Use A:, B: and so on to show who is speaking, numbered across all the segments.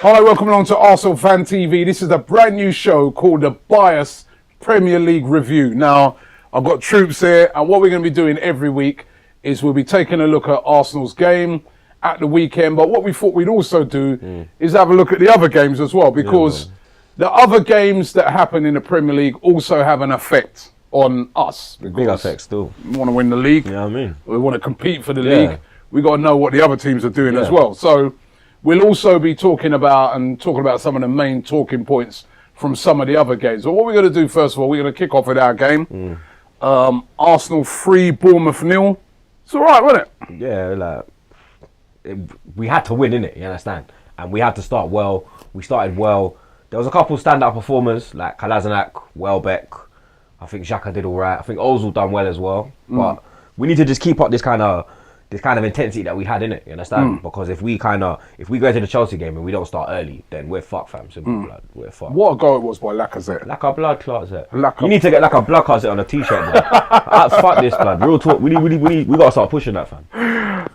A: Hi, welcome along to ArsenalFanTV. This is a brand new show called the Bias Premier League Review. Now, I've got Troopz here, and what we're going to be doing every week is we'll be taking a look at Arsenal's game at the weekend. But what we thought we'd also do is have a look at the other games as well, because the other games that happen in the Premier League also have an effect on us.
B: Big effect still.
A: We want to win the league.
B: You know what I mean?
A: We want to compete for the league. We got to know what the other teams are doing as well. So we'll also be talking about some of the main talking points from some of the other games. But what we're going to do first of all, we're going to kick off with our game. Arsenal 3, Bournemouth 0. It's all right, wasn't it?
B: Yeah, we had to win, innit? You understand? And we had to start well. We started well. There was a couple standout performers like Kolasinac, Welbeck. I think Xhaka did all right. I think Ozil done well as well. But we need to just keep up this kind of intensity that we had in it. You understand? Because if we go into the Chelsea game and we don't start early, then we're fucked, fam. Simple blood. We're fucked.
A: What a goal it was by Lacazette.
B: Like a blood clot set. You need to get like a blood clot set on a t-shirt, blood. Fuck this, blood. Real talk. We gotta start pushing that, fam.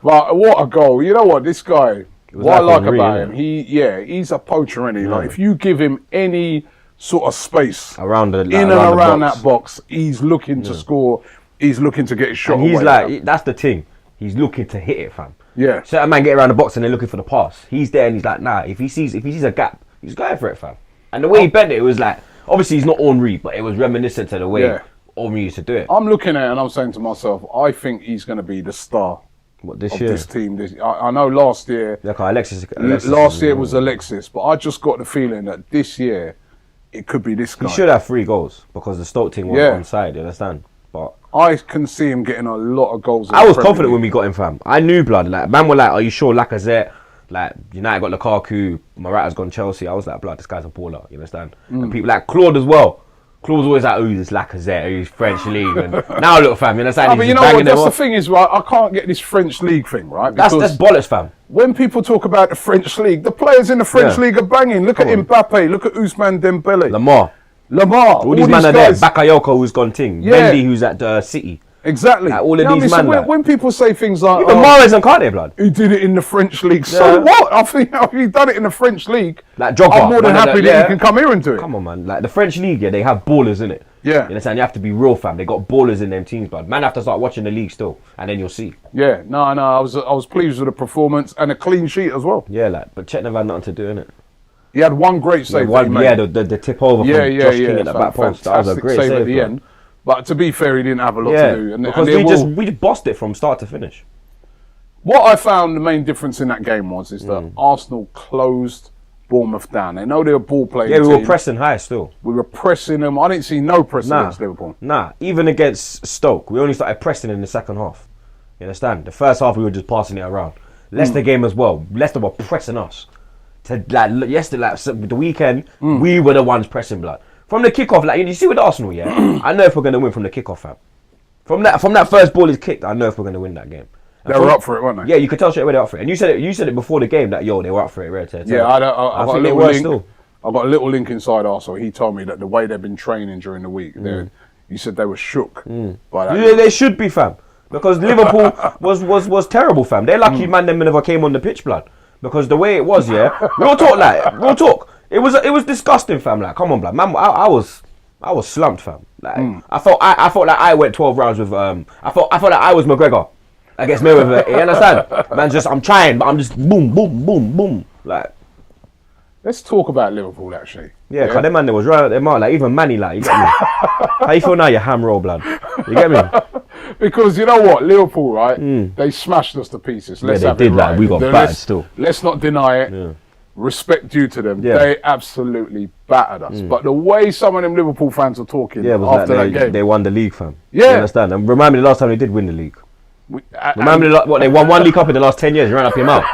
A: But what a goal! You know what? This guy. What I like about him, he's a poacher, isn't he? Like if you give him any sort of space around that box, he's looking to score. He's looking to get his shot.
B: And he's
A: away,
B: that's the thing. He's looking to hit it, fam.
A: Yeah.
B: Certain man get around the box and they're looking for the pass. He's there and he's like, nah. If he sees a gap, he's going for it, fam. And the way he bent it was like, obviously he's not Henry, but it was reminiscent to the way Henry used to do it.
A: I'm looking at it and I'm saying to myself, I think he's going to be the star.
B: This team.
A: I know last year.
B: Like Alexis
A: last year was Alexis, but I just got the feeling that this year it could be this guy.
B: He should have 3 goals because the Stoke team was onside. You understand? But
A: I can see him getting a lot of goals.
B: I was confident when we got him, fam. I knew, blood. Like man were like, "Are you sure Lacazette?" Like United got Lukaku, Morata's gone Chelsea. I was like, "Blood, this guy's a baller." You understand? And people like Claude as well. Claude was always like, "Oh, this Lacazette, who's French league." And now look, fam, you understand?
A: But you know what? That's the thing is, right? I can't get this French league thing, right?
B: That's bollocks, fam.
A: When people talk about the French league, the players in the French league are banging. Look at Mbappe. Look at Ousmane Dembele.
B: Lamar. All these men are there. Bakayoko, who's gone ting. Mendy, who's at City.
A: Exactly.
B: Like, all of these men.
A: When people say things like,
B: even Mahrez and Kante, blood.
A: He did it in the French league. So what? I think if you've done it in the French league,
B: like Drogba,
A: I'm more than happy that you can come here and do it.
B: Come on, man. Like the French league, they have ballers in it.
A: Yeah.
B: You understand? You have to be real, fam. They got ballers in them teams, blood. Man have to start watching the league still, and then you'll see.
A: Yeah. No. I was pleased with the performance and a clean sheet as well.
B: Yeah, but Chet never had nothing to do in it.
A: He had one great save.
B: The tip over from Josh King at the back post. That was a great save
A: at the end. But to be fair, he didn't have a lot to do.
B: Because we just bossed it from start to finish.
A: What I found the main difference in that game is that Arsenal closed Bournemouth down. They know they were ball playing.
B: Yeah, we were pressing high still.
A: We were pressing them. I didn't see no pressing against Liverpool.
B: Nah, even against Stoke, we only started pressing in the second half. You understand? The first half we were just passing it around. Leicester game as well. Leicester were pressing us. Yesterday, the weekend, we were the ones pressing, blood. From the kickoff, you see with Arsenal, I know if we're going to win from the kickoff, fam. From that first ball is kicked, I know if we're going to win that game.
A: They were up for it, weren't they?
B: Yeah, you could tell straight away they're up for it. And you said it before the game that they were up for it, right?
A: Yeah, I think they were still. I've got a little link inside Arsenal. He told me that the way they've been training during the week, you said they were shook by that.
B: Yeah, they should be, fam. Because Liverpool was terrible, fam. They're lucky, man, them never came on the pitch, blood. Because the way it was, real talk. It was disgusting, fam. Like, come on, blood, man. I was slumped, fam. Like, I felt like I went 12 rounds with I felt like I was McGregor against Mayweather. You understand? Man, I'm trying, but I'm just boom, boom, boom, boom. Like,
A: let's talk about Liverpool, actually.
B: Yeah, because them man, they was right at their mark. Like, even Manny, like, you get me? How you feel now, you ham roll, blood? You get me?
A: Because you know what, Liverpool, right? They smashed us to pieces. Let's have it right.
B: We got battered still.
A: Let's not deny it. Yeah. Respect due to them. Yeah. They absolutely battered us. But the way some of them Liverpool fans were talking after that game,
B: they won the league, fam.
A: Yeah,
B: you understand? And remind me the last time they did win the league. Remind me what they won one League Cup in the last 10 years. You ran up your mouth.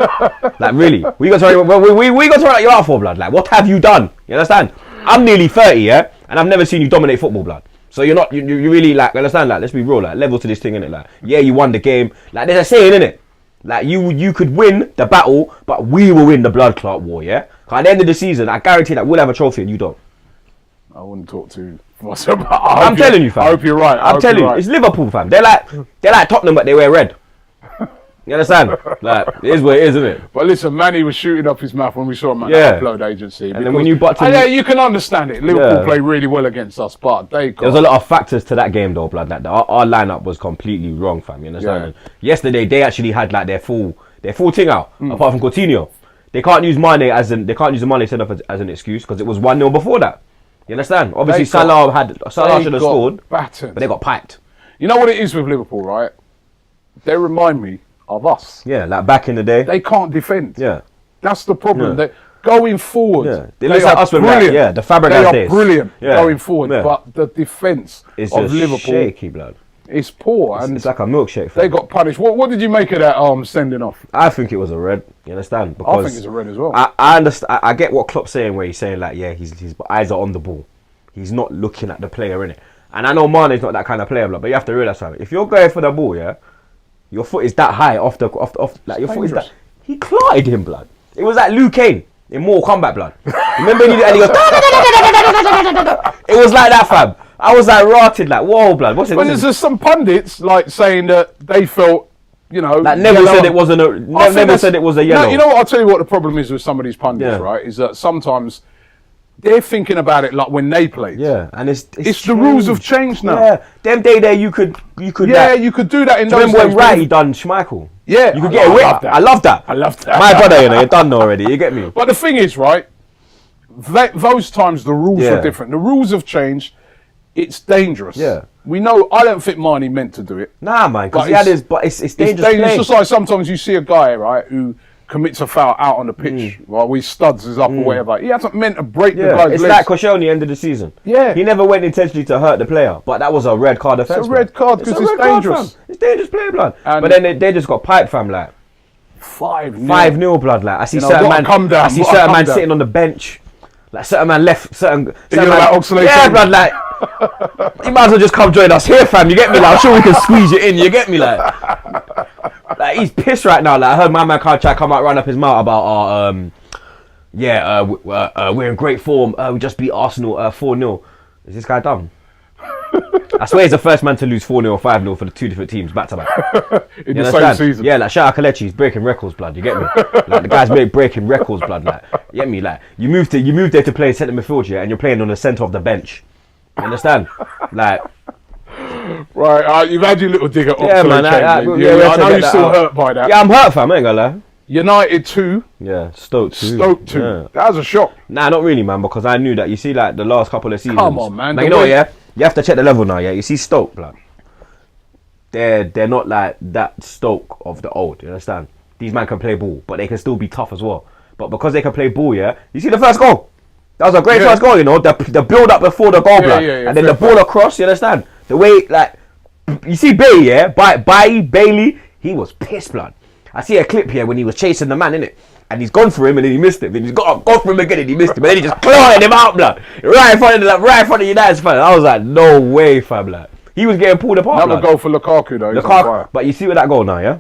B: Like, really? We got to run out your mouth for, blood. Like, what have you done? You understand? I'm nearly 30, and I've never seen you dominate football, blood. So you're not, you really, like, understand, like, let's be real, like, level to this thing, innit? Like, yeah, you won the game. Like, there's a saying, innit? Like, you could win the battle, but we will win the blood clot war, yeah? Cause at the end of the season, I guarantee that we'll have a trophy and you don't.
A: I wouldn't talk to myself.
B: I'm telling you, fam.
A: I hope you're right.
B: I'm telling you, it's Liverpool, fam. They're like Tottenham, but they wear red. You understand? Like, it is what it is, isn't it?
A: But listen, Manny was shooting up his mouth when we saw him at the upload agency.
B: And then when you butt
A: yeah, you can understand it. Liverpool played really well against us, but they got...
B: There was a lot of factors to that game, though, blood. Like, our lineup was completely wrong, fam. You understand?
A: Yeah.
B: Yesterday, they actually had like their full thing out, apart from Coutinho. They can't use Mane as the Mane set up as an excuse because it was 1-0 before that. You understand? Obviously, Salah should have scored,
A: battered.
B: but they got piped.
A: You know what it is with Liverpool, right? They remind me of us.
B: Yeah, like back in the day.
A: They can't defend.
B: Yeah.
A: That's the problem. They going forward.
B: They look like us with the Fabregas days.
A: They are brilliant going forward, but the defence of Liverpool
B: shaky, blood.
A: It's poor.
B: It's like a milkshake.
A: They got punished. What did you make of that sending off?
B: I think it was a red. You understand? Because
A: I think it's a red as well.
B: I understand. I get what Klopp's saying, where he's saying like, yeah, his eyes are on the ball. He's not looking at the player, innit? And I know Mane's not that kind of player, blood, but you have to realise something. If you're going for the ball, yeah, your foot is that high off like your foot is that. He clotted him, blood. It was like Liu Kane in Mortal Kombat, blood. Remember he goes. It was like that, fam. I was like rotted, like whoa, blood. What's it?
A: But there's some pundits like saying that they felt, you know,
B: like Neville said it wasn't a. Neville said it was a yellow.
A: No, you know what? I'll tell you what the problem is with some of these pundits, right? Is that sometimes they're thinking about it like when they played.
B: Yeah, and it's
A: the rules have changed now.
B: Yeah, them day there you could.
A: Yeah, you could do that in those days.
B: Remember when Wrighty done Schmeichel?
A: Yeah,
B: you could get away. I love that. My brother, you know, you're done already. You get me?
A: But the thing is, right? Those times the rules are different. The rules have changed. It's dangerous.
B: Yeah.
A: We know. I don't think Mane meant to do it.
B: Nah, man. Because he had his. But it's dangerous.
A: It's just like sometimes you see a guy, right, who commits a foul out on the pitch while he studs his up or whatever. He hasn't meant to break the guy's legs.
B: It's like Koscielny end of the season.
A: Yeah.
B: He never went intentionally to hurt the player, but that was a red card offence.
A: It's a red card because it's dangerous.
B: It's dangerous play, blood. But then they just got piped, fam, like 5-0, blood. Like I see certain man sitting on the bench. Like certain man left, certain man,
A: like oxlade-chamberlain.
B: Yeah, blood, like you might as well just come join us here, fam. You get me? Like I'm sure we can squeeze you in. You get me? Like he's pissed right now. Like I heard my man can't try come out run up his mouth about we're in great form. We just beat Arsenal 4-0. Is this guy dumb? I swear he's the first man to lose 4-0 or 5-0 for the two different teams back to back.
A: In the same season.
B: Yeah, like shout out Kelechi, he's breaking records, blood. You get me? Like the guy's breaking records, blood. Like you get me? Like you moved there to play centre midfield, yeah, and you're playing on the centre of the bench. You understand? Like.
A: Right, you've had your little dig at
B: yeah, man.
A: I know you're still hurt by that.
B: Yeah, I'm hurt, fam. I ain't gonna lie.
A: United 2.
B: Yeah, Stoke 2.
A: Stoke 2. Yeah. That was a shock.
B: Nah, not really, man, because I knew that. You see, like, the last couple of seasons.
A: Come on, man.
B: Like, you know what, yeah? You have to check the level now, yeah? You see Stoke, blood. They're not like that Stoke of the old, you understand? These men can play ball, but they can still be tough as well. But because they can play ball, yeah? You see the first goal? That was a great first goal, you know? The build-up before the goal, blood. And then the ball across, you understand? The way, like... You see Bailey, yeah? Bailey, he was pissed, blood. I see a clip here when he was chasing the man, innit? And he's gone for him and then he missed him. And he's gone for him again and he missed him. And then he just clawed him out, blood. Right in front of United's fan. I was like, no way, fam, blood. He was getting pulled apart,
A: another goal for Lukaku, though.
B: Lukaku, but you see with that goal now, yeah?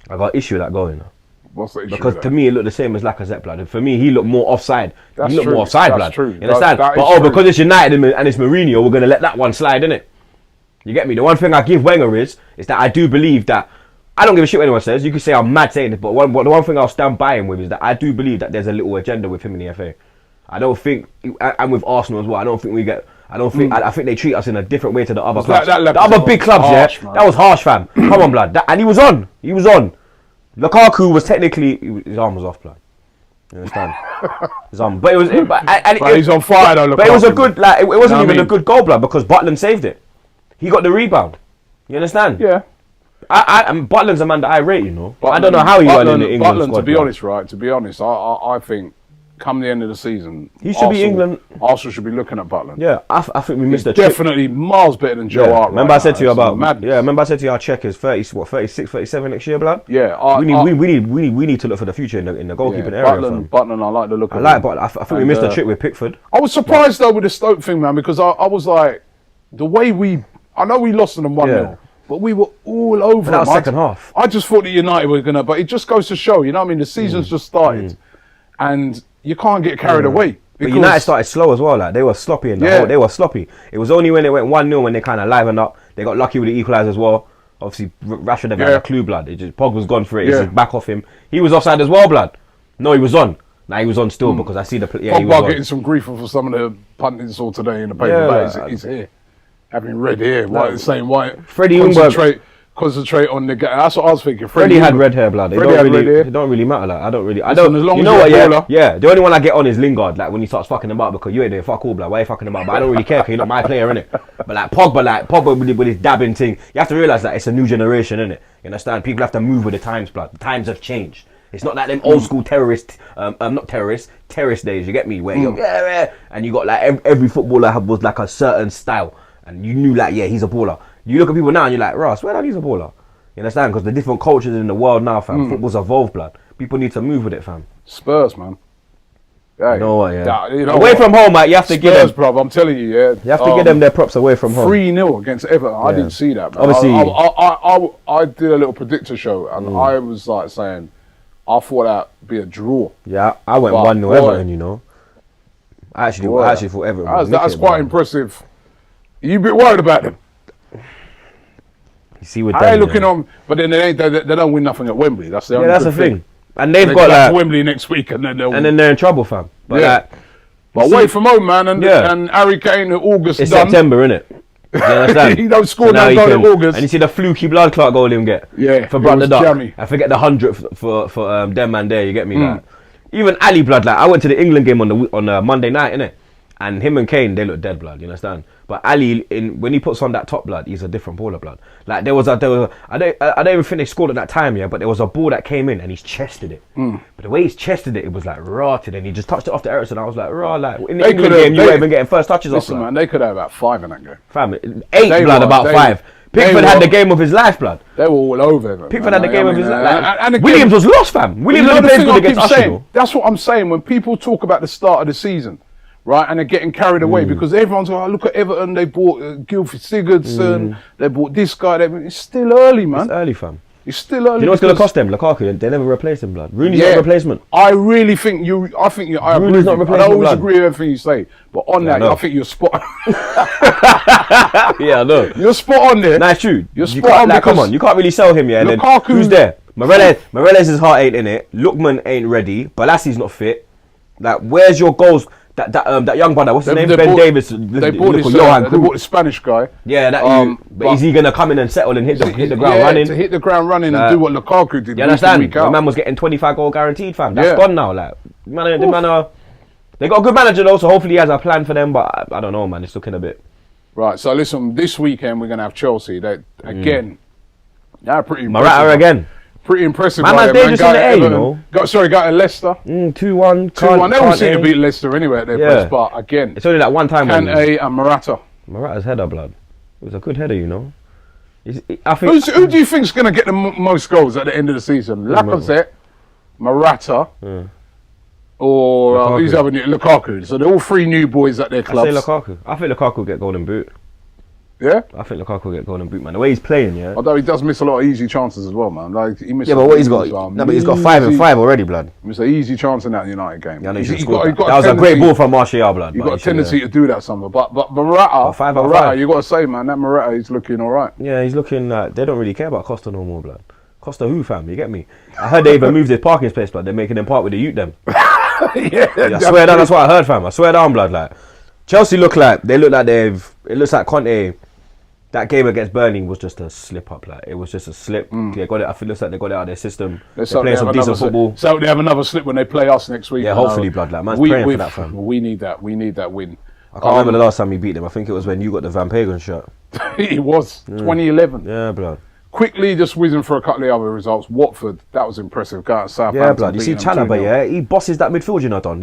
B: I got an issue with that goal, you know?
A: What's the issue?
B: Because to me, it looked the same as Lacazette, blood. And for me, he looked more offside. He looked more offside, blood.
A: True.
B: You understand? But because it's United and it's Mourinho, we're going to let that one slide, innit? You get me? The one thing I give Wenger is that I do believe that I don't give a shit what anyone says. You could say I'm mad saying this, but the one thing I'll stand by him with is that I do believe that there's a little agenda with him in the FA. I don't think, and with Arsenal as well, I think they treat us in a different way to the other clubs. The other big clubs, harsh, man. That was harsh, fam. Come on, blood. And he was on. Lukaku was technically, his arm was off, blood. You understand? His arm. But it was, but
A: he's on fire though, Lukaku.
B: But it was a good, like, it wasn't even a good goal, blood, because Butland saved it. He got the rebound. You understand?
A: Yeah.
B: And Butland's a man that I rate, you know. But I don't know how he got in the England squad.
A: To be honest, I think come the end of the season,
B: he should be England.
A: Arsenal should be looking at Butland.
B: Yeah, I think we missed a trick.
A: Definitely miles better than Joe Hart.
B: Remember I said to you about remember I said to you our check is 36, 37 next year, blood.
A: Yeah,
B: we need to look for the future in the goalkeeping area.
A: Butland, I like the look.
B: I think we missed a trick with Pickford.
A: I was surprised though with the Stoke thing, man, because I was like, the way I know we lost to them 1-0. But we were all over
B: that second half.
A: I just thought that United were going to... But it just goes to show, you know what I mean? The season's just started. And you can't get carried away.
B: But United started slow as well. Like they were sloppy in the whole... They were sloppy. It was only when they went 1-0 when they kind of livened up. They got lucky with the equaliser as well. Obviously, Rashford never had a clue, blood. Pogba's gone for it. He's just back off him. He was offside as well, blood. No, he was on. Nah, he was on still because I see the. Yeah, he was
A: Pogba
B: on.
A: getting some grief for some of the pundits all today in the paper. Yeah, he's here, having red hair.
B: Freddie
A: concentrate on the guy. That's what I was thinking.
B: Freddie had red hair, blood. It don't really matter. Like, I don't. You know what? Yeah. The only one I get on is Lingard. Like when he starts fucking about because you ain't doing fuck all, blood. Why are you fucking about? But I don't really care because he's not my player, innit? But like Pogba with his dabbing thing. You have to realize that it's a new generation, innit? You understand? People have to move with the times, blood. The times have changed. It's not like them old school terrorist days. You get me? Where you go, and you got like every footballer was like a certain style, and you knew like he's a baller. You look at people now and you're like, Ross, where he's a baller? You understand? Because the different cultures in the world now, fam. Football's evolved, blood. People need to move with it, fam.
A: Spurs, man. Yeah,
B: you know what? Yeah. Away from home, mate. You have to give them,
A: bro. I'm telling you, yeah.
B: You have to give them their props away from home.
A: 3-0 against Everton. I didn't see that, man.
B: Obviously,
A: I did a little predictor show, and I was like saying, I thought that'd be a draw.
B: Yeah, I went 1-0 Everton. You know, I actually thought Everton.
A: That's quite impressive. You a bit worried about them?
B: You see with
A: I ain't looking on, but then they don't win nothing at Wembley. That's the only
B: that's the thing. And they've got
A: like Wembley next week, and then
B: they're in trouble, fam. But
A: but away from home, man, and Harry Kane in August.
B: It's September, innit? You understand?
A: He don't score no goal in August.
B: And you see the fluky blood clot goal him get.
A: Yeah,
B: for Brother Duck. I forget the 100th for them man there. You get me? Like, even Ali blood. Like I went to the England game on Monday night, innit? And him and Kane, they look dead, blood. You understand? But Ali, when he puts on that top, blood, he's a different baller, blood. Like there was I don't even think they scored at that time, yeah. But there was a ball that came in and he's chested it. But the way he's chested it, it was like rotted, and he just touched it off to Ericsson. I was like, raw, like in the England game, you weren't even getting first touches off.
A: Listen, man, they could have about 5 in that game.
B: Fam, 8 blood, about 5. Pickford had the game of his life, blood.
A: They were all over him.
B: Pickford had the game of his life. And Williams was lost, fam. Williams only played good against Arsenal.
A: That's what I'm saying. When people talk about the start of the season, right, and they're getting carried away because everyone's like, oh, look at Everton, they bought Gylfi Sigurdsson, they bought this guy. It's still early, man.
B: It's early, fam.
A: It's still early.
B: You know what's going to cost them? Lukaku. They never replaced him, blood. Rooney's not a replacement.
A: I really think I
B: Rooney's not replacement.
A: I don't always agree with everything you say, but on that, I think you're spot on.
B: Yeah, I know.
A: You're spot on there.
B: Nah, it's true.
A: You're spot on.
B: Like, come on, you can't really sell him, yeah. And then who's there? Moreles' heart ain't in it. Lookman ain't ready. Balassi's not fit. Like, where's your goals? That young brother, what's his name? Ben Davis.
A: They bought the Spanish guy.
B: Yeah, but is he gonna come in and settle and hit the ground running?
A: To hit the ground running and do what Lukaku did.
B: You understand? The man was getting 25 goal guaranteed, fam. That's gone now. Like, they got a good manager though, so hopefully he has a plan for them. But I don't know, man. It's looking a bit.
A: Right. So listen, this weekend we're gonna have Chelsea. They again. They're pretty.
B: Morata again.
A: Pretty impressive.
B: Man, dangerous in the A, you know.
A: Got to Leicester.
B: 2-1.
A: 2-1. They all seem to beat Leicester anyway at their place, but again,
B: it's only that one time.
A: Kante and Morata.
B: Morata's header, blood. It was a good header, you know. I think.
A: Who do you think's going to get the most goals at the end of the season? Lacazette, Morata, or who's having it? Lukaku. So they're all 3 new boys at their clubs.
B: I say Lukaku. I think Lukaku will get golden boot.
A: Yeah?
B: I think Lukaku will get golden boot, man. The way he's playing, yeah.
A: Although he does miss a lot of easy chances as well, man. Like he
B: but what he's got? No, but he's got 5 and 5 already, blood.
A: It's an easy chance in that United game.
B: Yeah, that was a great ball from Martial, blood.
A: You've got a tendency to do that somewhere. But Morata, you got to say, man, that Morata is looking all right.
B: Yeah, he's looking like they don't really care about Costa no more, blood. Costa who, fam? You get me? I heard they even moved his parking space, blood. They're making them park with the youth, them.
A: Yeah,
B: I swear down, that's what I heard, fam. I swear down, blood. Like Chelsea look like it looks like Conte. That game against Burnley was just a slip up. Like it was just a slip. They got it. I feel looks like they got it out of their system. They're playing some decent football.
A: So they have another slip when they play us next week.
B: Yeah, hopefully, blood. Like man's praying for that, fam.
A: We need that. We need that win.
B: I can't remember the last time we beat them. I think it was when you got the Van Pagan shirt.
A: It was 2011.
B: Yeah, blood.
A: Quickly, just whizzing for a couple of other results. Watford, that was impressive. Go out Southampton.
B: Yeah, blood. You see Chalobah, yeah, he bosses that midfield. You know, Don.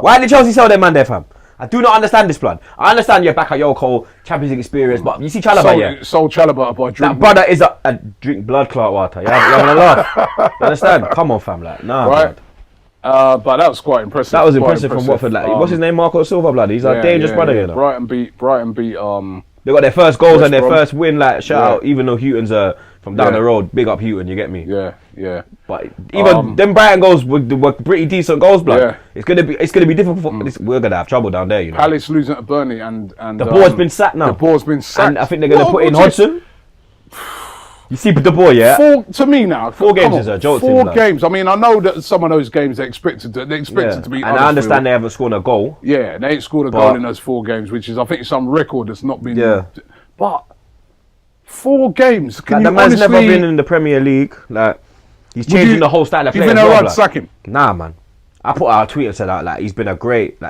B: Why did Chelsea sell their man there, fam? I do not understand this, blood. I understand you're back at Yoko, Champions League experience, but you see Chalobah, yeah?
A: Sold Chalobah by drink.
B: That brother is a drink blood clot water. You're having a laugh. You understand? Come on, fam. Like, nah,
A: right. But that was quite impressive.
B: That was impressive from Watford. Like, what's his name? Marco Silva, blood. He's a dangerous brother, you know.
A: Brighton beat.
B: They got their first goals and their first win. Like, shout out, even though Houghton's from down the road. Big up Houghton, you get me?
A: Yeah.
B: But even them Brighton goals were pretty decent goals, blood. Yeah. It's gonna be difficult. We're gonna have trouble down there, you know.
A: Palace losing to Burnley and
B: the board's been sacked now.
A: The board's been sacked.
B: And I think they're gonna put in Hodgson. You see the boy, yeah?
A: To me now,
B: 4 games is a joke.
A: 4 games. I mean, I know that some of those games they're expected to be.
B: And I understand they haven't scored a goal.
A: Yeah, they ain't scored a goal in those 4 games, which is, I think, some record that's not been.
B: Yeah.
A: But 4 games.
B: The man's never been in the Premier League. Like, he's changing the whole style of play.
A: You think they're right to sack him?
B: Nah, man. I put out a tweet and said that, like, he's been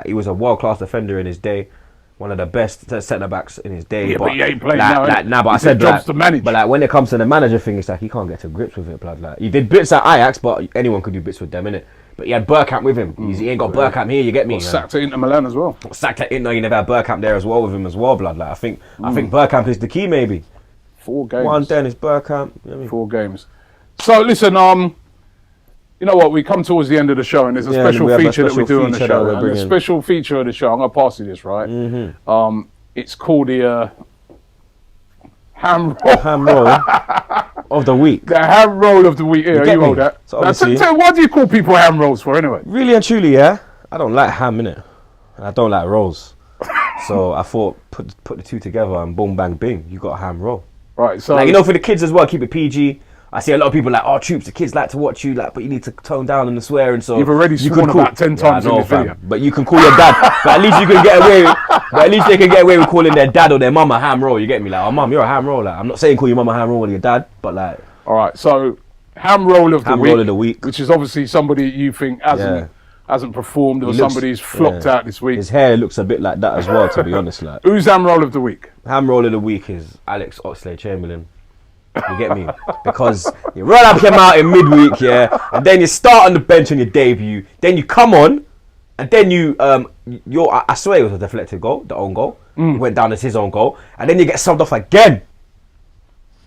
B: he was a world-class defender in his day. One of the best centre-backs in his day.
A: Yeah, but he ain't playing
B: now.
A: Nah,
B: but I said
A: jobs to manage.
B: But like when it comes to the manager thing, it's like he can't get to grips with it, blood. Like he did bits at Ajax, but anyone could do bits with them, innit? But he had Bergkamp with him. He ain't got Bergkamp here. You get me?
A: Sacked at Inter Milan as well.
B: Sacked at Inter. You never had Bergkamp there as well with him as well, blood. Like I think Bergkamp is the key, maybe.
A: 4 games.
B: 1 Dennis Bergkamp. You know what I mean?
A: 4 games. So listen, you know what? We come towards the end of the show, and there's a special feature that we do on the show. And the special feature of the show, I'm gonna pass you this, right? It's called the ham roll
B: of the week.
A: The ham roll of the week. Yeah, you wrote that.
B: So
A: now, why do you call people ham rolls for anyway?
B: Really and truly, yeah. I don't like ham, innit? And I don't like rolls. So I thought put the 2 together and boom, bang, bing. You got a ham roll.
A: Right. So
B: like, you know, for the kids as well, keep it PG. I see a lot of people like, oh, Troopz, the kids like to watch you, like, but you need to tone down on the swearing. So
A: you've already sworn about 10 times in this video.
B: But you can call your dad. But at least you can get away. But at least they can get away with calling their dad or their mum a ham roll. You get me? Like, oh, mum, you're a ham roll. Like, I'm not saying call your mum a ham roll or your dad, but like.
A: All right. So ham roll of
B: the week,
A: which is obviously somebody you think hasn't performed or somebody's flopped out this week.
B: His hair looks a bit like that as well, to be honest. Like,
A: who's ham roll of the week?
B: Ham roll of the week is Alex Oxlade-Chamberlain. You get me? Because you run up him out in midweek, and then you start on the bench on your debut. Then you come on, and then I swear it was a deflected goal, the own goal. Went down as his own goal, and then you get subbed off again.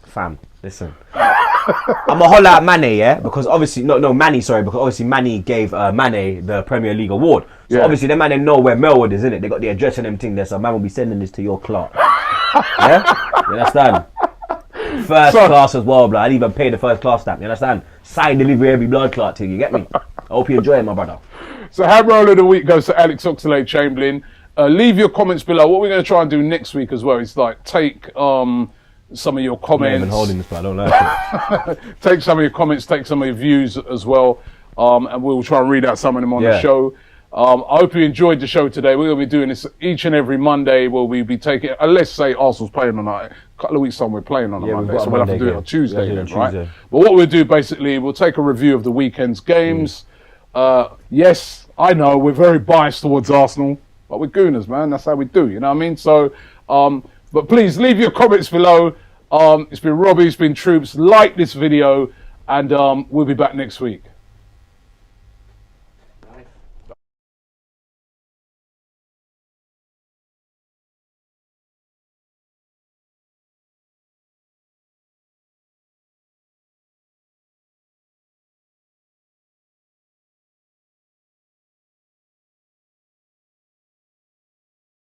B: Fam, listen. I'm a holler at Mane, because obviously Manny, because obviously Manny gave Mane the Premier League award. So obviously them man know where Melwood is, innit? They got the address and everything there, so man will be sending this to your clerk. Yeah, you understand? First class as well, blood. I didn't even pay the first class stamp. You understand? Side delivery every blood clot thing. You get me? I hope you enjoy it, my brother.
A: So ham roll of the week goes to Alex Oxlade-Chamberlain. Leave your comments below. What we're going to try and do next week as well is like take some of your comments.
B: I've been holding this, but I don't like it.
A: Take some of your comments. Take some of your views as well, and we'll try and read out some of them on the show. I hope you enjoyed the show today. We're going to be doing this each and every Monday where we'll be taking, let's say Arsenal's playing on a couple of weeks on, we're playing on a Monday, so we'll have to do it on Tuesday then, right? But what we'll do basically, we'll take a review of the weekend's games. Yes, I know, we're very biased towards Arsenal, but we're gooners, man. That's how we do, you know what I mean? So, but please leave your comments below. It's been Robbie, it's been Troopz. Like this video, and we'll be back next week.